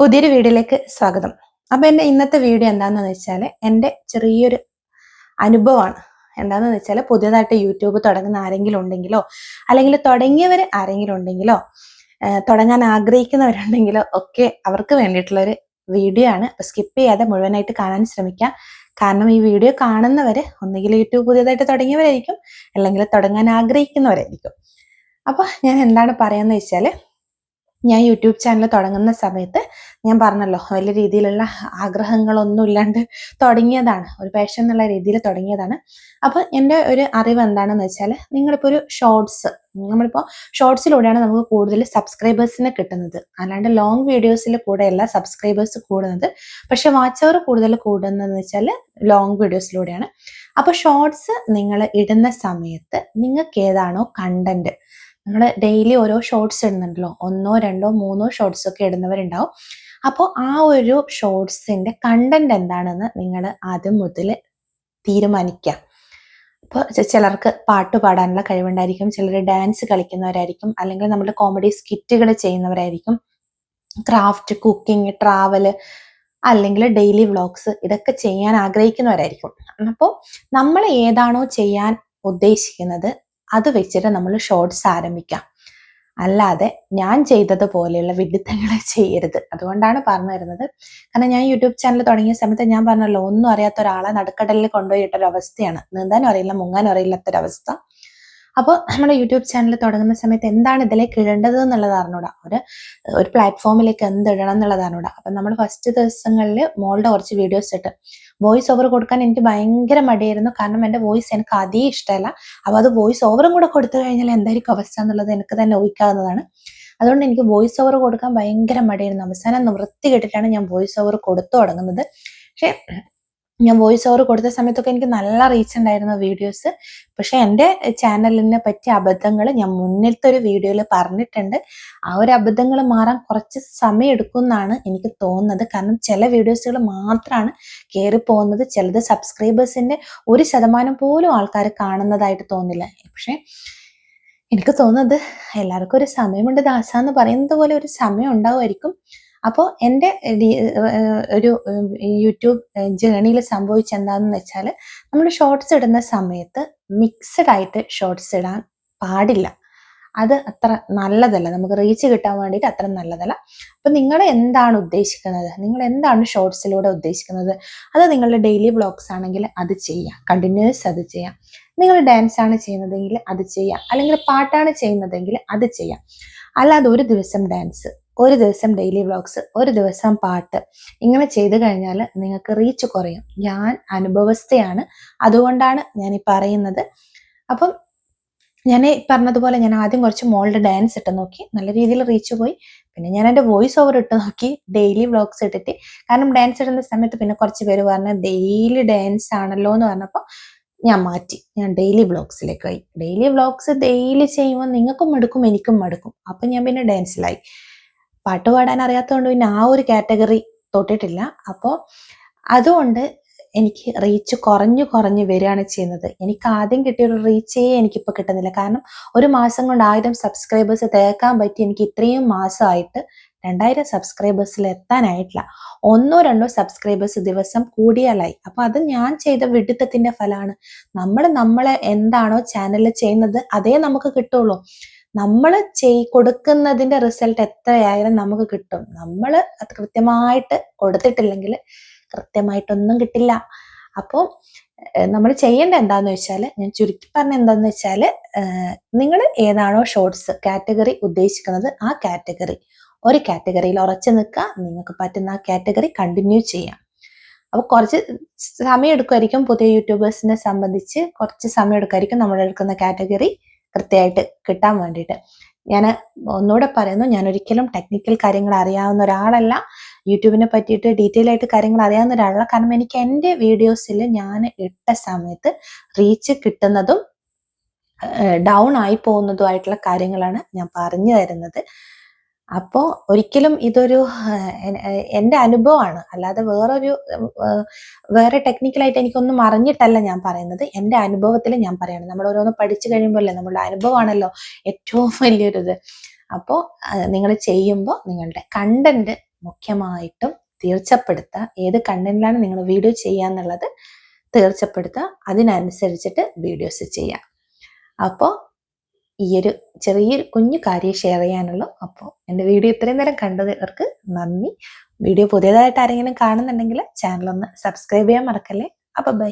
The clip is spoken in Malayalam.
പുതിയൊരു വീഡിയോയിലേക്ക് സ്വാഗതം. അപ്പൊ എന്റെ ഇന്നത്തെ വീഡിയോ എന്താണെന്ന് വെച്ചാൽ എൻ്റെ ചെറിയൊരു അനുഭവമാണ്. എന്താണെന്ന് വെച്ചാൽ പുതിയതായിട്ട് യൂട്യൂബ് തുടങ്ങുന്ന ആരെങ്കിലും ഉണ്ടെങ്കിലോ അല്ലെങ്കിൽ തുടങ്ങിയവർ ആരെങ്കിലും ഉണ്ടെങ്കിലോ തുടങ്ങാൻ ആഗ്രഹിക്കുന്നവരുണ്ടെങ്കിലോ ഒക്കെ അവർക്ക് വേണ്ടിയിട്ടുള്ളൊരു വീഡിയോ ആണ്. അപ്പൊ സ്കിപ്പ് ചെയ്യാതെ മുഴുവനായിട്ട് കാണാൻ ശ്രമിക്കാം. കാരണം ഈ വീഡിയോ കാണുന്നവര് ഒന്നുകിൽ യൂട്യൂബ് പുതിയതായിട്ട് തുടങ്ങിയവരായിരിക്കും, അല്ലെങ്കിൽ തുടങ്ങാൻ ആഗ്രഹിക്കുന്നവരായിരിക്കും. അപ്പൊ ഞാൻ എന്താണ് പറയാന്ന് വെച്ചാൽ, ഞാൻ യൂട്യൂബ് ചാനൽ തുടങ്ങുന്ന സമയത്ത് ഞാൻ പറഞ്ഞല്ലോ, വലിയ രീതിയിലുള്ള ആഗ്രഹങ്ങളൊന്നും ഇല്ലാണ്ട് തുടങ്ങിയതാണ്, ഒരു പാഷൻ എന്നുള്ള രീതിയിൽ തുടങ്ങിയതാണ്. അപ്പോൾ എൻ്റെ ഒരു അറിവ് എന്താണെന്ന് വെച്ചാൽ, നിങ്ങളിപ്പോൾ ഒരു നമ്മളിപ്പോൾ ഷോർട്സിലൂടെയാണ് നമുക്ക് കൂടുതൽ സബ്സ്ക്രൈബേഴ്സിനെ കിട്ടുന്നത്, അല്ലാണ്ട് ലോങ് വീഡിയോസിൽ കൂടെയല്ല സബ്സ്ക്രൈബേഴ്സ് കൂടുന്നത്. പക്ഷെ വാച്ച് അവർ കൂടുതൽ കൂടുന്നതെന്ന് വെച്ചാൽ ലോങ് വീഡിയോസിലൂടെയാണ്. അപ്പോൾ ഷോർട്സ് നിങ്ങൾ ഇടുന്ന സമയത്ത് നിങ്ങൾക്ക് ഏതാണോ കണ്ടന്റ്, നമ്മൾ ഡെയിലി ഓരോ ഷോർട്സ് ഇടുന്നുണ്ടല്ലോ, 1, 2, 3 ഷോർട്സ് ഒക്കെ ഇടുന്നവരുണ്ടാവും. അപ്പോൾ ആ ഒരു ഷോർട്സിന്റെ കണ്ടന്റ് എന്താണെന്ന് നിങ്ങൾ ആദ്യം മുതൽ തീരുമാനിക്കുക. ഇപ്പോൾ ചിലർക്ക് പാട്ട് പാടാനുള്ള കഴിവുണ്ടായിരിക്കും, ചിലർ ഡാൻസ് കളിക്കുന്നവരായിരിക്കും, അല്ലെങ്കിൽ നമ്മുടെ കോമഡി സ്കിറ്റുകൾ ചെയ്യുന്നവരായിരിക്കും, ക്രാഫ്റ്റ്, കുക്കിംഗ്, ട്രാവല്, അല്ലെങ്കിൽ ഡെയിലി വ്ളോഗ്സ്, ഇതൊക്കെ ചെയ്യാൻ ആഗ്രഹിക്കുന്നവരായിരിക്കും. അപ്പോൾ നമ്മൾ ഏതാണോ ചെയ്യാൻ ഉദ്ദേശിക്കുന്നത് അത് വെച്ചിട്ട് നമ്മൾ ഷോർട്സ് ആരംഭിക്കാം. അല്ലാതെ ഞാൻ ചെയ്തതുപോലെയുള്ള വിഡിത്തങ്ങൾ ചെയ്യരുത്. അതുകൊണ്ടാണ് പറഞ്ഞു തരുന്നത്. കാരണം ഞാൻ യൂട്യൂബ് ചാനൽ തുടങ്ങിയ സമയത്ത് ഞാൻ പറഞ്ഞല്ലോ, ഒന്നും അറിയാത്ത ഒരാളെ നടുക്കടലിൽ കൊണ്ടുപോയിട്ടൊരവസ്ഥയാണ്, നീന്താനും അറിയില്ല മുങ്ങാനും അറിയില്ലാത്തൊരവസ്ഥ. അപ്പോൾ നമ്മുടെ യൂട്യൂബ് ചാനൽ തുടങ്ങുന്ന സമയത്ത് എന്താണ് ഇതിലേക്ക് ഇടേണ്ടത് എന്നുള്ളത് അറിഞ്ഞൂടാ, ഒരു പ്ലാറ്റ്ഫോമിലേക്ക് എന്തിടണം എന്നുള്ളത് അറിഞ്ഞൂടാ. അപ്പം നമ്മൾ ഫസ്റ്റ് ദിവസങ്ങളിൽ മോളുടെ കുറച്ച് വീഡിയോസ് ഇട്ട് വോയിസ് ഓവർ കൊടുക്കാൻ എനിക്ക് ഭയങ്കര മടിയായിരുന്നു. കാരണം എൻ്റെ വോയിസ് എനിക്ക് അധികം ഇഷ്ടമല്ല. അപ്പോൾ അത് വോയിസ് ഓവറും കൂടെ കൊടുത്തു കഴിഞ്ഞാൽ എന്തായിരിക്കും അവസ്ഥ എന്നുള്ളത് എനിക്ക് തന്നെ ഊഹിക്കാവുന്നതാണ്. അതുകൊണ്ട് എനിക്ക് വോയിസ് ഓവർ കൊടുക്കാൻ ഭയങ്കര മടിയായിരുന്നു. അവസാനം നിവൃത്തി കെട്ടിട്ടാണ് ഞാൻ വോയിസ് ഓവർ കൊടുത്തു തുടങ്ങുന്നത്. പക്ഷേ ഞാൻ വോയിസ് ഓവർ കൊടുത്ത സമയത്തൊക്കെ എനിക്ക് നല്ല റീച്ച് ഉണ്ടായിരുന്നു വീഡിയോസ്. പക്ഷെ എൻ്റെ ചാനലിനെ പറ്റിയ അബദ്ധങ്ങൾ ഞാൻ മുന്നിലത്തെ ഒരു വീഡിയോയിൽ പറഞ്ഞിട്ടുണ്ട്. ആ ഒരു അബദ്ധങ്ങൾ മാറാൻ കുറച്ച് സമയം എടുക്കും എന്നാണ് എനിക്ക് തോന്നുന്നത്. കാരണം ചില വീഡിയോസുകൾ മാത്രമാണ് കയറിപ്പോകുന്നത്, ചിലത് സബ്സ്ക്രൈബേഴ്സിൻ്റെ 1% പോലും ആൾക്കാർ കാണുന്നതായിട്ട് തോന്നില്ല. പക്ഷെ എനിക്ക് തോന്നുന്നത് എല്ലാവർക്കും ഒരു സമയമുണ്ട് ദാസ എന്ന് പറയുന്നത് പോലെ ഒരു സമയം ഉണ്ടാവുമായിരിക്കും. അപ്പോൾ എൻ്റെ ഒരു യൂട്യൂബ് ജേണിയിൽ സംഭവിച്ച എന്താണെന്ന് വെച്ചാൽ, നമ്മൾ ഷോർട്സ് ഇടുന്ന സമയത്ത് മിക്സഡ് ആയിട്ട് ഷോർട്സ് ഇടാൻ പാടില്ല. അത് അത്ര നല്ലതല്ല, നമുക്ക് റീച്ച് കിട്ടാൻ വേണ്ടിയിട്ട് അത്ര നല്ലതല്ല. അപ്പം നിങ്ങൾ എന്താണ് ഉദ്ദേശിക്കുന്നത്, നിങ്ങൾ എന്താണ് ഷോർട്സിലൂടെ ഉദ്ദേശിക്കുന്നത്, അത് നിങ്ങളുടെ ഡെയിലി വ്ളോഗ്സ് ആണെങ്കിൽ അത് ചെയ്യാം, കണ്ടിന്യൂസ് അത് ചെയ്യാം. നിങ്ങൾ ഡാൻസ് ആണ് ചെയ്യുന്നതെങ്കിൽ അത് ചെയ്യാം, അല്ലെങ്കിൽ പാട്ടാണ് ചെയ്യുന്നതെങ്കിൽ അത് ചെയ്യാം. അല്ലാതെ ഒരു ദിവസം ഡാൻസ്, ഒരു ദിവസം ഡെയിലി വ്ളോഗ്സ്, ഒരു ദിവസം പാട്ട്, ഇങ്ങനെ ചെയ്തു കഴിഞ്ഞാൽ നിങ്ങൾക്ക് റീച്ച് കുറയും. ഞാൻ അനുഭവസ്ഥയാണ്, അതുകൊണ്ടാണ് ഞാൻ ഈ പറയുന്നത്. അപ്പം ഞാൻ പറഞ്ഞതുപോലെ ഞാൻ ആദ്യം കുറച്ച് മോളുടെ ഡാൻസ് ഇട്ട് നോക്കി, നല്ല രീതിയിൽ റീച്ച് പോയി. പിന്നെ ഞാൻ എൻ്റെ വോയിസ് ഓവർ ഇട്ട് നോക്കി, ഡെയിലി വ്ളോഗ്സ് ഇട്ടിട്ട്. കാരണം ഡാൻസ് ഇടുന്ന സമയത്ത് പിന്നെ കുറച്ച് പേര് പറഞ്ഞ് ഡെയിലി ഡാൻസ് ആണല്ലോ എന്ന് പറഞ്ഞപ്പോൾ ഞാൻ മാറ്റി, ഞാൻ ഡെയിലി വ്ളോഗ്സിലേക്ക് പോയി. ഡെയിലി വ്ളോഗ്സ് ഡെയിലി ചെയ്യുമ്പോൾ നിങ്ങൾക്കും മടുക്കും എനിക്കും മടുക്കും. അപ്പം ഞാൻ പിന്നെ ഡാൻസിലായി. പാട്ട് പാടാൻ അറിയാത്തതുകൊണ്ട് പിന്നെ ആ ഒരു കാറ്റഗറി തൊട്ടിട്ടില്ല. അപ്പോൾ അതുകൊണ്ട് എനിക്ക് റീച്ച് കുറഞ്ഞു വരികയാണ് ചെയ്യുന്നത്. എനിക്ക് ആദ്യം കിട്ടിയൊരു റീച്ചേ എനിക്കിപ്പോൾ കിട്ടുന്നില്ല. കാരണം ഒരു മാസം കൊണ്ട് 1000 സബ്സ്ക്രൈബേഴ്സ് തേക്കാൻ പറ്റി എനിക്ക് ഇത്രയും മാസമായിട്ട് 2000 സബ്സ്ക്രൈബേഴ്സിൽ എത്താനായിട്ടില്ല. 1, 2 സബ്സ്ക്രൈബേഴ്സ് ദിവസം കൂടിയാലായി. അപ്പൊ അത് ഞാൻ ചെയ്ത വിഡിത്തത്തിന്റെ ഫലമാണ്. നമ്മളെ എന്താണോ ചാനലിൽ ചെയ്യുന്നത് അതേ നമുക്ക് കിട്ടുള്ളൂ. നമ്മൾ കൊടുക്കുന്നതിന്റെ റിസൾട്ട് എത്രയായാലും നമുക്ക് കിട്ടും. നമ്മൾ അത് കൃത്യമായിട്ട് കൊടുത്തിട്ടില്ലെങ്കിൽ കൃത്യമായിട്ടൊന്നും കിട്ടില്ല. അപ്പോൾ നമ്മൾ ചെയ്യേണ്ട എന്താന്ന് വെച്ചാൽ, ഞാൻ ചുരുക്കി പറഞ്ഞ എന്താന്ന് വെച്ചാൽ, നിങ്ങൾ ഏതാണോ ഷോർട്സ് കാറ്റഗറി ഉദ്ദേശിക്കുന്നത് ആ ഒരു കാറ്റഗറിയിൽ ഉറച്ചു നിൽക്കുക. നിങ്ങൾക്ക് പറ്റുന്ന ആ കാറ്റഗറി കണ്ടിന്യൂ ചെയ്യാം. അപ്പോൾ കുറച്ച് സമയം എടുക്കുമായിരിക്കും, പുതിയ യൂട്യൂബേഴ്സിനെ സംബന്ധിച്ച് കുറച്ച് സമയം എടുക്കുമായിരിക്കും നമ്മൾ എടുക്കുന്ന കാറ്റഗറി കൃത്യമായിട്ട് കിട്ടാൻ വേണ്ടിയിട്ട്. ഞാൻ ഒന്നുകൂടെ പറയുന്നു, ഞാൻ ഒരിക്കലും ടെക്നിക്കൽ കാര്യങ്ങൾ അറിയാവുന്ന ഒരാളല്ല, യൂട്യൂബിനെ പറ്റിയിട്ട് ഡീറ്റെയിൽ ആയിട്ട് കാര്യങ്ങൾ അറിയാവുന്ന ഒരാളല്ല. കാരണം എനിക്ക് എൻ്റെ വീഡിയോസിൽ ഞാൻ ഇട്ട സമയത്ത് റീച്ച് കിട്ടുന്നതും ഡൗൺ ആയി പോകുന്നതുമായിട്ടുള്ള കാര്യങ്ങളാണ് ഞാൻ പറഞ്ഞു തരുന്നത്. അപ്പോൾ ഒരിക്കലും ഇതൊരു എൻ്റെ അനുഭവമാണ്, അല്ലാതെ വേറെ ടെക്നിക്കലായിട്ട് എനിക്കൊന്നും അറിഞ്ഞിട്ടല്ല ഞാൻ പറയുന്നത്. എൻ്റെ അനുഭവത്തിൽ ഞാൻ പറയാണ്. നമ്മൾ ഓരോന്ന് പഠിച്ചു കഴിയുമ്പോൾ അല്ലേ, നമ്മളുടെ അനുഭവമാണല്ലോ ഏറ്റവും വലിയൊരിത്. അപ്പോൾ നിങ്ങൾ ചെയ്യുമ്പോൾ നിങ്ങളുടെ കണ്ടന്റ് മുഖ്യമായിട്ടും തീർച്ചപ്പെടുത്തുക. ഏത് കണ്ടന്റിലാണ് നിങ്ങൾ വീഡിയോ ചെയ്യാന്നുള്ളത് തീർച്ചപ്പെടുത്തുക. അതിനനുസരിച്ചിട്ട് വീഡിയോസ് ചെയ്യാം. അപ്പോൾ ഈ ഒരു ചെറിയൊരു കുഞ്ഞു കാര്യം ഷെയർ ചെയ്യാനുള്ളൂ. അപ്പോൾ എൻ്റെ വീഡിയോ ഇത്രയും നേരം കണ്ടവർക്ക് നന്ദി. വീഡിയോ പുതിയതായിട്ട് ആരെങ്കിലും കാണുന്നുണ്ടെങ്കിൽ ചാനൽ ഒന്ന് സബ്സ്ക്രൈബ് ചെയ്യാൻ മറക്കല്ലേ. അപ്പോൾ ബൈ.